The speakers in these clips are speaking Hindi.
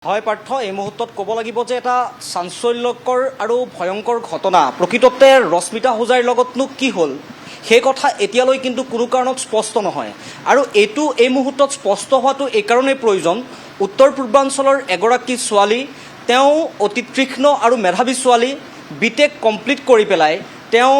হয় পাৰ্থ এই মুহূৰ্তত ক'ব লাগিব যে এটা চাঞ্চল্যকৰ আৰু ভয়ংকৰ ঘটনা প্ৰকৃততে ৰশ্মিতা হোজাইৰ লগতনো কি হ'ল সেই কথা এতিয়ালৈ কিন্তু কোনো কাৰণত স্পষ্ট নহয় আৰু এইটো এই মুহূৰ্তত স্পষ্ট হোৱাটো এই কাৰণেই প্ৰয়োজন উত্তৰ পূৰ্বাঞ্চলৰ এগৰাকী ছোৱালী তেওঁ অতি তীক্ষ্ণ আৰু মেধাৱী ছোৱালী বিটেক কমপ্লিট কৰি পেলাই তেওঁ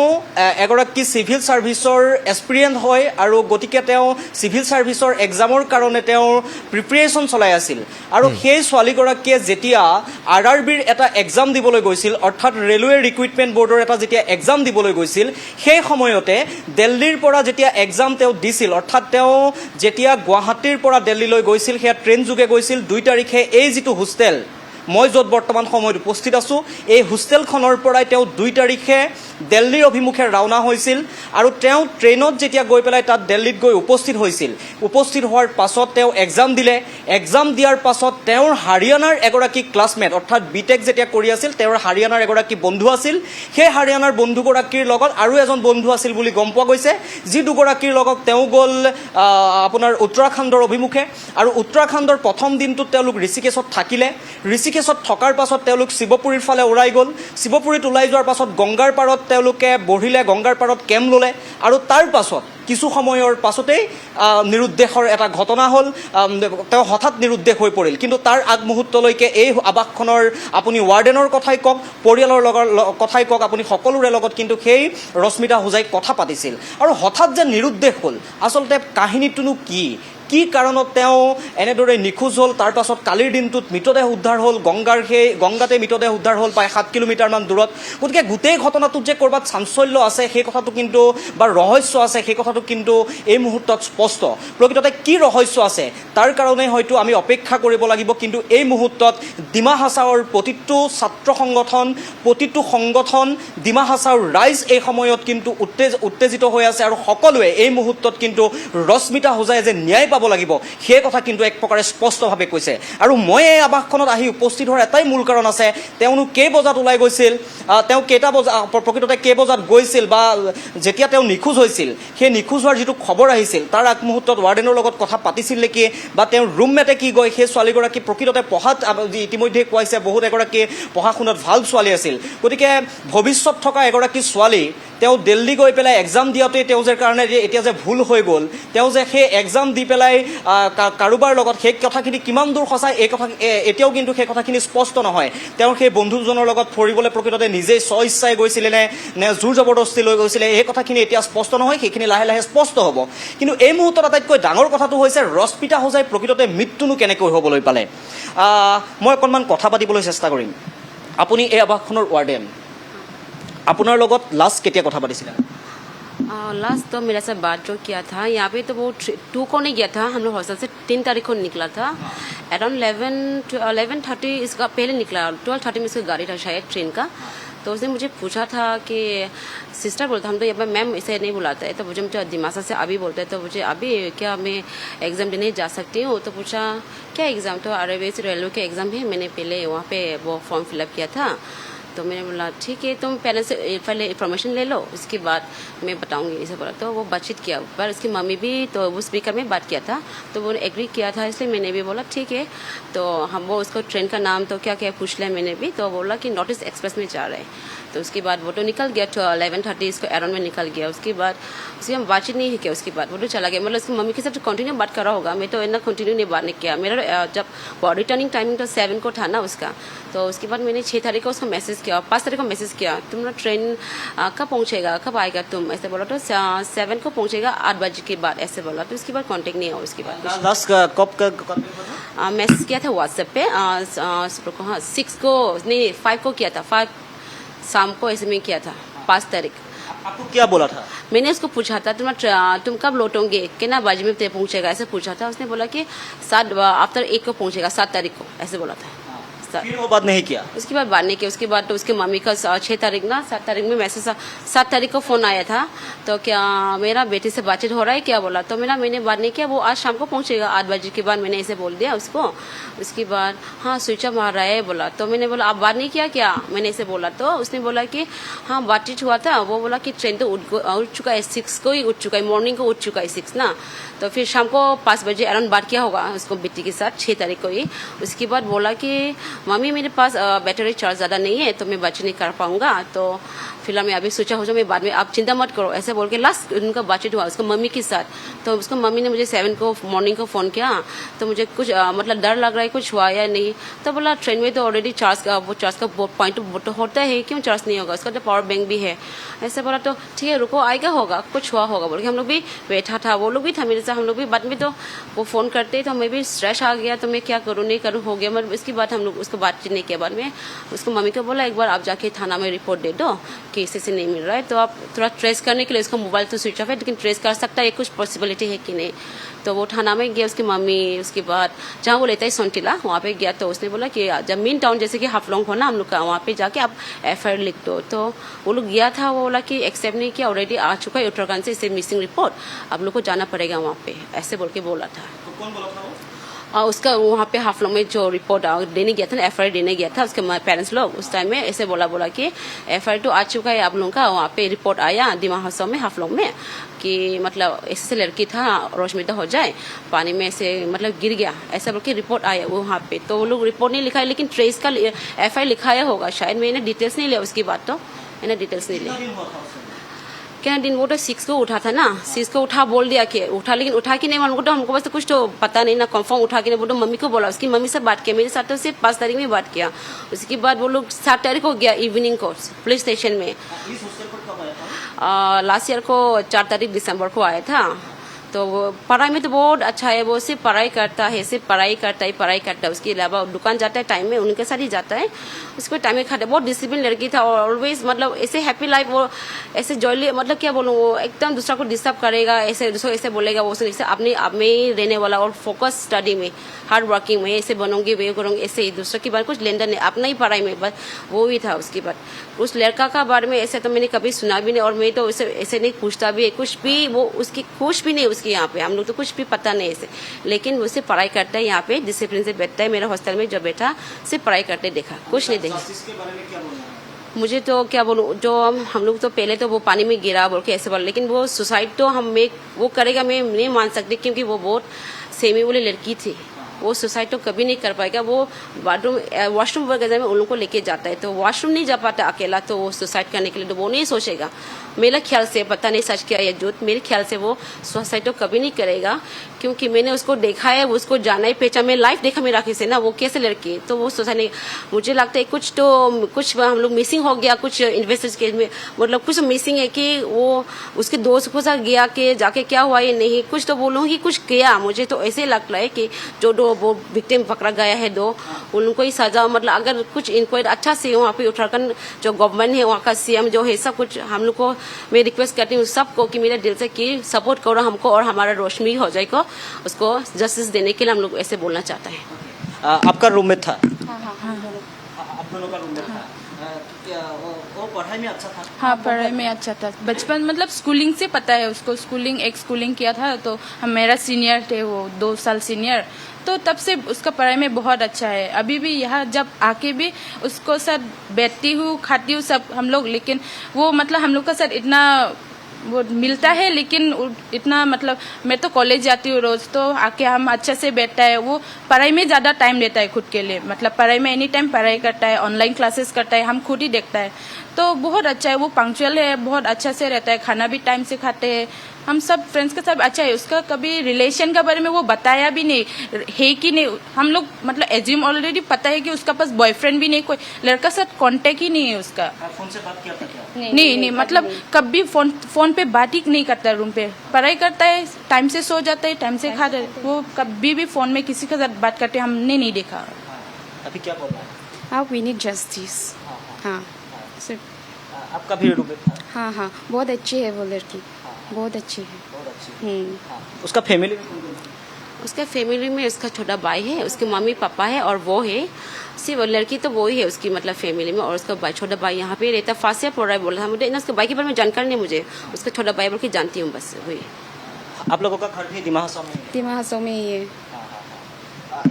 এগৰাকী সিভিল সাৰ্ভিসৰ এক্সপিৰিয়েন্স হয় আৰু গতিকে তেওঁ সিভিল সাৰ্ভিসৰ এক্সামৰ কাৰণে তেওঁ প্ৰিপাৰেচন চলাই আছিল আৰু সেই ছোৱালীগৰাকীয়ে যেতিয়া আৰআৰবিৰ এটা এক্সাম দিবলৈ গৈছিল অৰ্থাৎ ৰেলৱে ৰিক্ৰুইটমেণ্ট বৰ্ডৰ এটা যেতিয়া এক্সাম দিবলৈ গৈছিল সেই সময়তে দিল্লীৰ পৰা যেতিয়া এক্সাম তেওঁ দিছিল অৰ্থাৎ তেওঁ যেতিয়া গুৱাহাটীৰ পৰা দিল্লীলৈ গৈছিল সেয়া ট্ৰেইন যোগে গৈছিল 2 তাৰিখে এই যিটো হোষ্টেল মই য'ত বৰ্তমান সময়ত উপস্থিত আছোঁ এই হোষ্টেলখনৰ পৰাই তেওঁ 2 তাৰিখে দিল্লীৰ অভিমুখে ৰাওনা হৈছিল আৰু তেওঁ ট্ৰেইনত যেতিয়া গৈ পেলাই তাত দিল্লীত গৈ উপস্থিত হৈছিল উপস্থিত হোৱাৰ পাছত তেওঁ এক্সাম দিলে এক্সাম দিয়াৰ পাছত তেওঁৰ হাৰিয়ানাৰ এগৰাকী ক্লাছমেট অৰ্থাৎ বিটেক যেতিয়া কৰি আছিল তেওঁৰ হাৰিয়ানাৰ এগৰাকী বন্ধু আছিল সেই হাৰিয়ানাৰ বন্ধুগৰাকীৰ লগত আৰু এজন বন্ধু আছিল বুলি গম পোৱা গৈছে যি দুগৰাকীৰ লগত তেওঁ গ'ল আপোনাৰ উত্তৰাখণ্ডৰ অভিমুখে আৰু উত্তৰাখণ্ডৰ প্ৰথম দিনটোত তেওঁলোক ঋষিকেশত থাকিলে ঋষিকেশত থকাৰ পাছত তেওঁলোক শিৱপুৰীৰ ফালে ওলাই গ'ল শিৱপুৰীত ওলাই যোৱাৰ পাছত গংগাৰ পাৰত তেওঁলোকে বঢ়িলে গংগাৰ পাৰত কেম্প ল'লে আৰু তাৰ পাছত কিছু সময়ৰ পাছতেই নিৰুদ্দেশৰ এটা ঘটনা হ'ল তেওঁ হঠাৎ নিৰুদ্দেশ হৈ পৰিল কিন্তু তাৰ আগমুহূৰ্তলৈকে এই আৱাসখনৰ আপুনি ৱাৰ্ডেনৰ কথাই কওক পৰিয়ালৰ কথাই কওক আপুনি সকলোৰে লগত কিন্তু সেই ৰশ্মিতা হোজাইক কথা পাতিছিল আৰু হঠাৎ যে নিৰুদ্দেশ হ'ল আচলতে কাহিনীটোনো কি কাৰণত তেওঁ এনেদৰে নিখোজ হ'ল তাৰ পাছত কালিৰ দিনটোত মৃতদেহ উদ্ধাৰ হ'ল গংগাতে মৃতদেহ উদ্ধাৰ হ'ল প্ৰায় 7 কিলোমিটাৰমান দূৰত গতিকে গোটেই ঘটনাটোত যে ক'ৰবাত চাঞ্চল্য আছে সেই কথাটো কিন্তু বা ৰহস্য আছে সেই কথাটো কিন্তু এই মুহূৰ্তত স্পষ্ট প্ৰকৃততে কি ৰহস্য আছে তাৰ কাৰণে হয়তো আমি অপেক্ষা কৰিব লাগিব কিন্তু এই মুহূৰ্তত ডিমা হাছাওৰ প্ৰতিটো ছাত্ৰ সংগঠন প্ৰতিটো সংগঠন ডিমা হাছাওৰ ৰাইজ এই সময়ত কিন্তু উত্তেজিত হৈ আছে আৰু সকলোৱে এই মুহূৰ্তত কিন্তু ৰশ্মিতা হোজাই যে ন্যায় পাব লাগিব সেই কথা কিন্তু এক প্ৰকাৰে স্পষ্টভাৱে কৈছে আৰু মই এই আৱাসখনত আহি উপস্থিত হোৱাৰ এটাই মূল কাৰণ আছে তেওঁনো কেই বজাত ওলাই গৈছিল তেওঁ কেইটা বজাত প্ৰকৃততে কেই বজাত গৈছিল বা যেতিয়া তেওঁ নিখোজ হৈছিল সেই নিখোজ হোৱাৰ যিটো খবৰ আহিছিল তাৰ আগমুহূৰ্তত ৱাৰ্ডেনৰ লগত কথা পাতিছিল নেকি বা তেওঁৰ ৰুমমেটে কি গৈ সেই ছোৱালীগৰাকী প্ৰকৃততে পঢ়াত ইতিমধ্যে কোৱাইছে বহুত এগৰাকী পঢ়া শুনাত ভাল ছোৱালী আছিল গতিকে ভৱিষ্যত থকা এগৰাকী ছোৱালী তেওঁ দিল্লী গৈ পেলাই এক্সাম দিয়াতে তেওঁ যে কাৰণে এতিয়া যে ভুল হৈ গ'ল তেওঁ যে সেই এক্সাম দি পেলাই কাৰোবাৰ লগত সেই কথাখিনি কিমান দূৰ সঁচা এই কথা এতিয়াও কিন্তু সেই কথাখিনি স্পষ্ট নহয় তেওঁ সেই বন্ধুজনৰ লগত ফুৰিবলৈ প্ৰকৃততে নিজেই স্বইচ্ছাই গৈছিলে নে জোৰ জবৰদস্তি লৈ গৈছিলে এই কথাখিনি এতিয়া স্পষ্ট নহয় সেইখিনি লাহে লাহে স্পষ্ট হ'ব কিন্তু এই মুহূৰ্তত আটাইতকৈ ডাঙৰ কথাটো হৈছে ৰশ্মিতা হোজাই প্ৰকৃততে মৃত্যুনো কেনেকৈ হ'বলৈ পালে মই অকণমান কথা পাতিবলৈ চেষ্টা কৰিম আপুনি এই আৱাসখনৰ ৱাৰ্ডেন আপোনাৰ লগত লাষ্ট কেতিয়া কথা পাতিছিলে लास्ट तो मेरे से बात जो किया था यहाँ पे तो वो 2 को नहीं गया था हम लोग हॉस्टल से 3 तारीख को निकला था अराउंड 11:30 इसका पहले निकला 12:30 में इसका गाड़ी था शायद ट्रेन का तो उसने मुझे पूछा था कि सिस्टर बोलता हम तो यहाँ पर मैम इसे नहीं बुलाते है तो मुझे दिमासा से अभी बोलते हैं तो मुझे अभी क्या मैं एग्ज़ाम देने जा सकती हूँ तो पूछा क्या एग्ज़ाम तो आरआरबी रेलवे के एग्ज़ाम है मैंने पहले वहाँ पे वो फॉर्म फिलअप किया था तो मैंने बोला ठीक है तुम पेरेंट्स से पहले इन्फॉर्मेशन ले लो उसके बाद मैं बताऊंगी ऐसा बोला तो वो बातचीत किया पर उसकी मम्मी भी तो वो स्पीकर में बात किया था तो वो एग्री किया था इसलिए मैंने भी बोला ठीक है तो हम वो उसको ट्रेन का नाम तो क्या क्या पूछ लिया मैंने भी तो बोला कि नॉर्थ ईस्ट एक्सप्रेस में जा रहे हैं तो उसके बाद वो तो निकल गया तो 11:30 इसको अराउंड में निकल गया उसके बाद उसकी हम बातचीत नहीं किया उसके बाद वो तो चला गया मतलब उसकी मम्मी के साथ कंटिन्यू बात कर रहा होगा मैं तो इतना कंटिन्यू नहीं बात नहीं किया मेरा जब रिटर्निंग टाइमिंग तो 7 को था ना उसका तो उसके बाद मैंने 6 तारीख को उसको मैसेज किया 5 तारीख को मैसेज किया तुम्हारा ट्रेन कब पहुँचेगा कब आएगा तुम ऐसे बोला तो 7 को पहुँचेगा 8 बजे के बाद ऐसे बोला तो उसके बाद कॉन्टेक्ट नहीं हुआ उसके बाद मैसेज किया था व्हाट्सएप पे हाँ 6 को नहीं 5 को किया था 5 शाम को ऐसे में किया था 5 तारीख आपको क्या बोला था मैंने उसको पूछा था तुम कब लौटोगे कितना बजे में पहुँचेगा ऐसे पूछा था उसने बोला कि 7 आफ्टर 1 को पहुँचेगा 7 तारीख को ऐसे बोला था साथ। फिर वो बात नहीं किया? उसके बाद बात नहीं किया। उसके बाद तो उसके मम्मी का 6 तारीख ना 7 तारीख में मैसेज 7 तारीख को फोन आया था, तो क्या मेरा बेटी से बातचीत हो रहा है क्या बोला, तो मैंने बात नहीं किया। वो आज शाम को पहुंचेगा 8 बजे के बाद, मैंने ऐसे बोल दिया उसको। उसके बाद हाँ स्विच ऑफ मार रहा है बोला, तो मैंने बोला आप बात नहीं किया क्या, मैंने ऐसे बोला। तो उसने बोला कि हाँ बातचीत हुआ था। वो बोला कि ट्रेन तो उठ चुका है, 6 को ही उठ चुका है, मॉर्निंग को उठ चुका है 6 ना। तो फिर शाम को 5 बजे अराउंड बात किया होगा उसको बेटी के साथ 6 तारीख को ही। उसके बाद बोला कि मम्मी मेरे पास बैटरी चार्ज ज़्यादा नहीं है तो मैं बातचीत नहीं कर पाऊंगा, तो फिलहाल मैं अभी सोचा हो जाऊँ, मैं बाद में आप चिंता मत करो, ऐसे बोल के लास्ट उनका बातचीत हुआ उसको मम्मी के साथ। तो उसको मम्मी ने मुझे 7 को मॉर्निंग को फ़ोन किया, तो मुझे कुछ मतलब डर लग रहा है कुछ हुआ या नहीं। तो बोला ट्रेन में तो ऑलरेडी चार्ज का पॉइंट तो होता है, क्यों चार्ज नहीं होगा, उसका तो पावर बैंक भी है। ऐसे बोला तो ठीक है रुको आएगा होगा, कुछ हुआ होगा बोल के हम लोग भी बैठा था, वो लोग भी था मेरे साथ, हम लोग भी बाद में तो वो फ़ोन करते तो मैं भी स्ट्रेस आ गया, तो मैं क्या करूँ नहीं करूँ हो गया। मतलब इसके बाद हम लोग उसको बातचीत नहीं किया। बाद में उसको मम्मी को बोला एक बार आप जाके थाना में रिपोर्ट दे दो कि इसी से नहीं मिल रहा है, तो आप थोड़ा ट्रेस करने के लिए उसका मोबाइल तो स्विच ऑफ है लेकिन ट्रेस कर सकता है, कुछ पॉसिबिलिटी है कि नहीं। तो वो थाना में गया उसकी मम्मी। उसके बाद जहाँ वो लेता है सोनटिला वहाँ पे गया, तो उसने बोला कि जब मेन टाउन जैसे कि हाफलोंग हो ना हम लोग का, वहाँ पे जाके आप FIR लिख दो। तो वो लोग गया था, वो बोला कि एक्सेप्ट नहीं किया, ऑलरेडी आ चुका है उत्तराखंड से इसे मिसिंग रिपोर्ट, आप लोग को जाना पड़ेगा वहाँ पे, ऐसे बोल के बोला था। तो कौन बोला था वो? उसका वहाँ पे हाफलोंग में जो रिपोर्ट देने गया था ना, FIR देने गया था उसके पेरेंट्स लोग, उस टाइम में ऐसे बोला कि FIR तो आ चुका है आप लोगों का, वहाँ पे रिपोर्ट आया दिमा हादसा में हाफलोंग में कि मतलब ऐसे लड़की था रोशमिता हो जाए पानी में ऐसे मतलब गिर गया, ऐसा बोल के रिपोर्ट आया वहाँ पे। तो वो लोग रिपोर्ट नहीं लिखा है लेकिन ट्रेस का FIR लिखाया होगा शायद, मैंने डिटेल्स नहीं लिया उसकी बात, तो मैंने डिटेल्स नहीं लिया। क्या दिन वो तो 6 को उठा था ना, 6 को उठा बोल दिया कि उठा, लेकिन उठा कि नहीं हमको तो बस कुछ तो पता नहीं ना कंफर्म उठा कि नहीं। वो तो मम्मी को बोला, उसकी मम्मी से बात किया, मेरे साथ तो सिर्फ 5 तारीख में बात किया। उसके बाद वो लोग 7 तारीख को गया इवनिंग को पुलिस स्टेशन में। इस हॉस्टल पर कब आया था? लास्ट ईयर को 4 तारीख दिसंबर को आया था। तो वो पढ़ाई में तो बहुत अच्छा है, वो सिर्फ पढ़ाई करता है, सिर्फ पढ़ाई करता है। उसके अलावा दुकान जाता है टाइम में, उनके साथ ही जाता है, उसको टाइम में खाता है। बहुत डिसिप्लिन लड़की था और ऑलवेज मतलब ऐसे हैप्पी लाइफ, वो ऐसे जॉयली मतलब क्या बोलूँ, वो एकदम दूसरा को डिस्टर्ब करेगा, ऐसे दूसरा ऐसे बोलेगा, वो ऐसे अपने आप में ही रहने वाला और फोकस स्टडी में, हार्ड वर्किंग में, ऐसे बनूंगी वे करूँगी, ऐसे ही दूसरे की बात कुछ लेन देन नहीं, अपना ही पढ़ाई में बस वो ही था। उसके बाद उस लड़का का बारे में ऐसे तो मैंने कभी सुना भी नहीं, और मैं तो ऐसे नहीं पूछता भी, कुछ भी वो उसकी कुछ भी नहीं उसकी यहाँ पे, हम लोग तो कुछ भी पता नहीं ऐसे, लेकिन वो सिर्फ पढ़ाई करता है यहाँ पे, डिसिप्लिन से बैठता है। मेरा हॉस्टल में जो बैठा सिर्फ पढ़ाई करते देखा, कुछ नहीं देखा। के बारे में क्या बोलना है? मुझे तो क्या बोलूँ, जो हम लोग तो पहले तो वो पानी में गिरा बोल के ऐसे बोल, लेकिन वो सुसाइड तो वो करेगा मैं नहीं मान सकती, क्योंकि वो बहुत सेमी वाली लड़की थी, वो सुसाइड तो कभी नहीं कर पाएगा। वो वॉशरूम वगैरह में उन लोगों को लेके जाता है, तो वॉशरूम नहीं जा पाता अकेला, तो वो सुसाइड करने के लिए तो वो नहीं सोचेगा। मेरा ख्याल से, पता नहीं सच क्या या झूठ, मेरे ख्याल से वो सुसाइड तो कभी नहीं करेगा, क्योंकि मैंने उसको देखा है, उसको जाना ही पहचान में लाइफ देखा मेरा किसी ना, वो कैसे लड़की, तो वो सुसाइड नहीं। मुझे लगता है कुछ हम लोग मिसिंग हो गया, कुछ इन्वेस्टर्स के में मतलब कुछ मिसिंग है कि वो उसके दोस्त को साथ गया कि जाके क्या हुआ ये नहीं, कुछ तो बोलूँगी कुछ किया। मुझे तो ऐसे लगता है कि जो वो विक्टिम पकड़ा गया है उनको ही सजा, मतलब अगर कुछ इंक्वायरी अच्छा से वहाँ पे उत्तराखंड जो गवर्नमेंट है, वहाँ का CM जो है, सब कुछ हम लोग को मैं रिक्वेस्ट करती हूँ सबको कि मेरे दिल से कि सपोर्ट करो हमको, और हमारा रोशनी हो जाएगा, उसको जस्टिस देने के लिए हम लोग ऐसे बोलना चाहते हैं। आपका रूममेट था? हाँ, आप दोनों का रूममेट था? क्या वो पढ़ाई में अच्छा था? हाँ पढ़ाई में अच्छा था, बचपन मतलब स्कूलिंग से पता है उसको, स्कूलिंग किया था, तो हम मेरा सीनियर थे, वो 2 साल सीनियर, तो तब से उसका पढ़ाई में बहुत अच्छा है। अभी भी यहाँ जब आके भी उसको साथ बैठती हूँ, खाती हूँ सब हम लोग, लेकिन वो मतलब हम लोग का साथ इतना वो मिलता है, लेकिन इतना मतलब मैं तो कॉलेज जाती हूँ रोज, तो आके हम अच्छे से बैठता है। वो पढ़ाई में ज़्यादा टाइम देता है खुद के लिए, मतलब पढ़ाई में एनी टाइम पढ़ाई करता है, ऑनलाइन क्लासेस करता है, हम खुद ही देखता है, तो बहुत अच्छा है। वो पंक्चुअल है, बहुत अच्छा से रहता है, खाना भी टाइम से खाते हैं, हम सब फ्रेंड्स के साथ अच्छा है। उसका कभी रिलेशन के बारे में वो बताया भी नहीं है कि नहीं, हम लोग मतलब एज्यूम ऑलरेडी पता है कि उसका पास बॉयफ्रेंड भी नहीं, कोई लड़का साथ कांटेक्ट ही नहीं है उसका। फोन से बात किया था क्या? नहीं मतलब कभी फोन पे बात ही नहीं करता, रूम पे पढ़ाई करता है, टाइम से सो जाता है, टाइम से खाता है, वो कभी भी फोन में किसी के साथ बात करते हमने नहीं देखा। अभी क्या बोल रहा है? हाँ वी नीड जस्टिस। हाँ सिर्फ आपका भी रूममेट था? हाँ बहुत अच्छी है वो लड़की, बहुत अच्छी है। बहुत अच्छी। उसका फैमिली में कौन कौन है? उसके फैमिली में उसका छोटा भाई है, उसके मम्मी पापा है और वो है, सिर्फ लड़की तो वही है उसकी मतलब फैमिली में, और उसका भाई छोटा भाई यहाँ पे रहता, फर्स्ट ईयर पढ़ रहा है बोल रहा है। मुझे ना उसके भाई के बारे में जानकारी नहीं, मुझे उसका छोटा भाई बोल के जानती हूँ बस वही। आप लोगों का घर भी ডিমা হাছাও में डिमा हासाओ में ही है।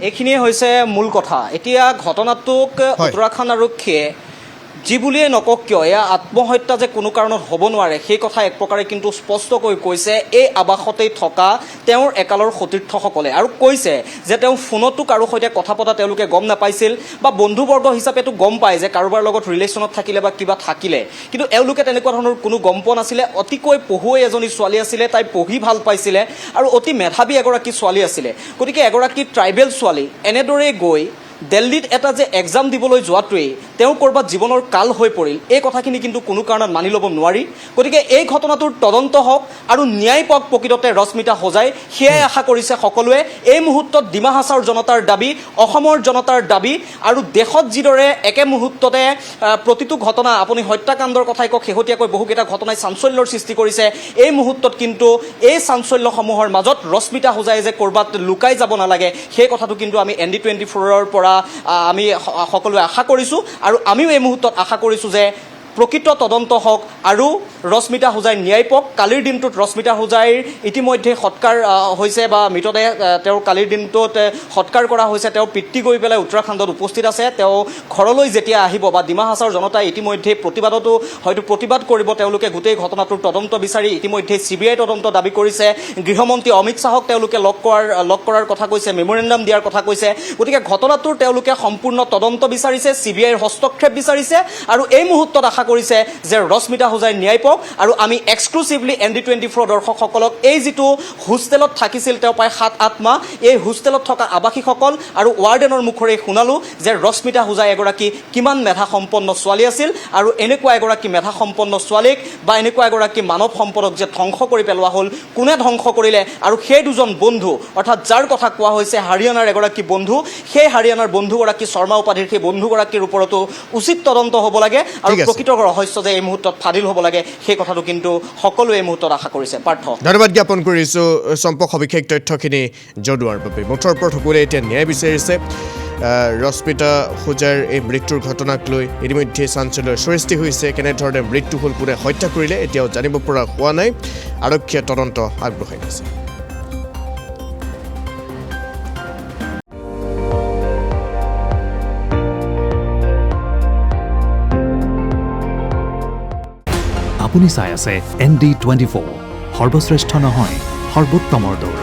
এইখিনিয়ে হৈছে মূল কথা। এতিয়া ঘটনাটোক উত্তৰাখণ্ড আৰক্ষীয়ে যি বুলিয়ে নকওক কিয় এয়া আত্মহত্যা যে কোনো কাৰণত হ'ব নোৱাৰে সেই কথা এক প্ৰকাৰে কিন্তু স্পষ্টকৈ কৈছে এই আৱাসতেই থকা তেওঁৰ একালৰ সতীৰ্থসকলে, আৰু কৈছে যে তেওঁ ফোনতো কাৰো সৈতে কথা পতা তেওঁলোকে গম নাপাইছিল বা বন্ধুবৰ্গ হিচাপেতো গম পায় যে কাৰোবাৰ লগত ৰিলেশ্যনত থাকিলে বা কিবা থাকিলে, কিন্তু এওঁলোকে তেনেকুৱা ধৰণৰ কোনো গম পোৱা নাছিলে। অতিকৈ পঢ়ুৱৈ এজনী ছোৱালী আছিলে, তাই পঢ়ি ভাল পাইছিলে আৰু অতি মেধাৱী এগৰাকী ছোৱালী আছিলে। গতিকে এগৰাকী ট্ৰাইবেল ছোৱালী এনেদৰে গৈ দিল্লীত এটা যে এক্সাম দিবলৈ যোৱাটোৱেই তেওঁ ক'ৰবাত জীৱনৰ কাল হৈ পৰিল, এই কথাখিনি কিন্তু কোনো কাৰণত মানি ল'ব নোৱাৰি। গতিকে এই ঘটনাটোৰ তদন্ত হওক আৰু ন্যায় পাওক প্ৰকৃততে ৰশ্মিতা হোজাই, সেয়াই আশা কৰিছে সকলোৱে। এই মুহূৰ্তত ডিমা হাছাওৰ জনতাৰ দাবী, অসমৰ জনতাৰ দাবী, আৰু দেশত যিদৰে একে মুহূৰ্ততে প্ৰতিটো ঘটনা, আপুনি হত্যাকাণ্ডৰ কথাই কওক, শেহতীয়াকৈ বহুকেইটা ঘটনাই চাঞ্চল্যৰ সৃষ্টি কৰিছে। এই মুহূৰ্তত কিন্তু এই চাঞ্চল্যসমূহৰ মাজত ৰশ্মিতা হোজাই যে ক'ৰবাত লুকাই যাব নালাগে, সেই কথাটো কিন্তু আমি ND24ৰ পৰা আমি সকলোৱে আশা কৰিছোঁ, আৰু আমিও এই মুহূৰ্তত আশা কৰিছোঁ যে প্ৰকৃত তদন্ত হওক আৰু ৰশ্মিতা হোজাই ন্যায় পাওক। কালিৰ দিনটোত ৰশ্মিতা হোজাইৰ ইতিমধ্যে সৎকাৰ হৈছে বা মৃতদেহ তেওঁৰ কালিৰ দিনটোত সৎকাৰ কৰা হৈছে। তেওঁৰ পিতৃ গৈ পেলাই উত্তৰাখণ্ডত উপস্থিত আছে। তেওঁ ঘৰলৈ যেতিয়া আহিব বা ডিমা হাছাওৰ জনতাই ইতিমধ্যে প্ৰতিবাদতো হয়তো প্ৰতিবাদ কৰিব, তেওঁলোকে গোটেই ঘটনাটোৰ তদন্ত বিচাৰি ইতিমধ্যে CBI তদন্ত দাবী কৰিছে। গৃহমন্ত্ৰী অমিত শ্বাহক তেওঁলোকে লগ কৰাৰ কথা কৈছে, মেমৰেণ্ডাম দিয়াৰ কথা কৈছে। গতিকে ঘটনাটোৰ তেওঁলোকে সম্পূৰ্ণ তদন্ত বিচাৰিছে, CBIৰ হস্তক্ষেপ বিচাৰিছে, আৰু এই মুহূৰ্তত আশা কৰিছে যে ৰশ্মিতা হোজাই ন্যায় পাওক। আৰু আমি এক্সক্লুচিভলি ND24 দৰ্শকসকলক এই যিটো হোষ্টেলত থাকিছিল তেওঁ প্ৰায় 7-8 মাহ, এই হোষ্টেলত থকা আৱাসীসকল আৰু ৱাৰ্ডেনৰ মুখৰে শুনালোঁ যে ৰশ্মিতা হোজাই এগৰাকী কিমান মেধাসম্পন্ন ছোৱালী আছিল, আৰু এনেকুৱা এগৰাকী মেধাসম্পন্ন ছোৱালীক বা এনেকুৱা এগৰাকী মানৱ সম্পদক যে ধ্বংস কৰি পেলোৱা হ'ল, কোনে ধ্বংস কৰিলে, আৰু সেই দুজন বন্ধু অৰ্থাৎ যাৰ কথা কোৱা হৈছে হাৰিয়ানাৰ এগৰাকী বন্ধু, সেই হাৰিয়ানাৰ বন্ধুগৰাকী শৰ্মা উপাধিৰ সেই বন্ধুগৰাকীৰ ওপৰতো উচিত তদন্ত হ'ব লাগে, আৰু প্ৰকৃত ৰহস্য যে এই মুহূৰ্তত ফাদিল হ'ব লাগে সেই কথাটো কিন্তু সকলোৱে এই মুহূৰ্তত আশা কৰিছে। পাৰ্থ, ধন্যবাদ জ্ঞাপন কৰিছোঁ চম্পক সবিশেষ তথ্যখিনি জনোৱাৰ বাবে। মুঠৰ ওপৰত সকলোৱে এতিয়া ন্যায় বিচাৰিছে। ৰশ্মিতা হোজাইৰ এই মৃত্যুৰ ঘটনাক লৈ ইতিমধ্যে চাঞ্চল্যৰ সৃষ্টি হৈছে। কেনেধৰণে মৃত্যু হ'ল, কোনে হত্যা কৰিলে, এতিয়াও জানিব পৰা হোৱা নাই। আৰক্ষীয়ে তদন্ত আগবঢ়াই দিছে। আপুনি চাই আছে ND24, সৰ্বশ্ৰেষ্ঠ নহয় সৰ্বোত্তমৰ দৌৰ।